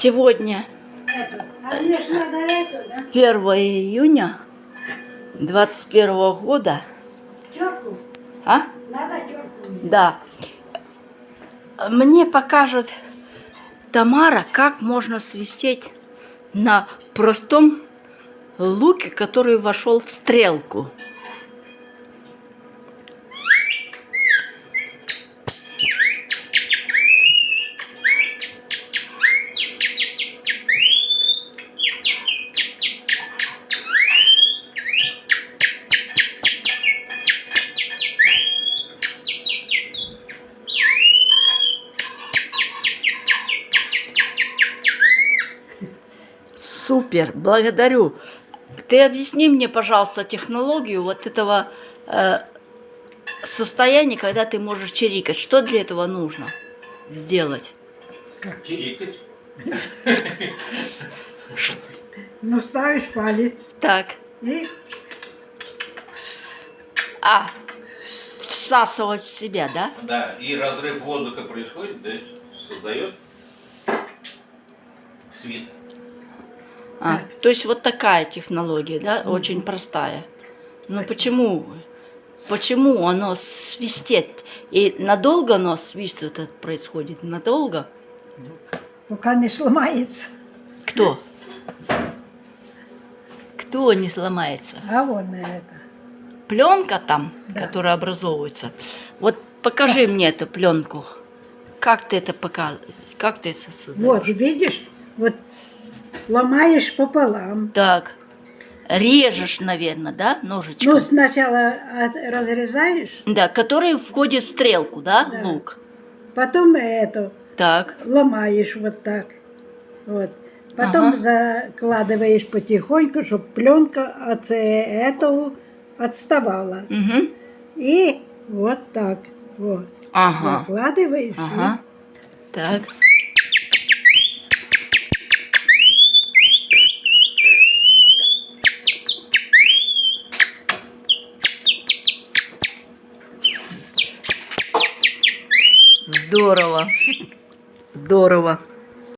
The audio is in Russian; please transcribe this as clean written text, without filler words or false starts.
Сегодня 1 июня 21 года. Терку? А? Надо терку. Да. Мне покажет Тамара, как можно свистеть на простом луке, который вошел в стрелку. Супер, благодарю. Ты объясни мне, пожалуйста, технологию вот этого состояния, когда ты можешь чирикать. Что для этого нужно сделать? Чирикать. Ну, ставишь палец Так. и Всасывать в себя, да? Да, и разрыв воздуха происходит, да, создает свист. То есть вот такая технология, да, очень простая. Но почему оно свистит? И надолго оно свист этот происходит? Надолго? пока не сломается. Кто? Кто не сломается? А вон это. Пленка там, Да. которая образовывается. Вот покажи мне эту пленку. Как ты это показываешь? Как ты это создаешь? Вот, видишь? Вот ломаешь пополам. Так. Режешь, наверное, да, ножичком? Ну, сначала разрезаешь, Да, который входит в стрелку, да, Да. лук? потом эту Так. ломаешь вот так. Вот. Потом закладываешь потихоньку, чтобы пленка от этого отставала. Угу. И вот так. Вот. Ага. Накладываешь. Ага. Так. Здорово. Здорово.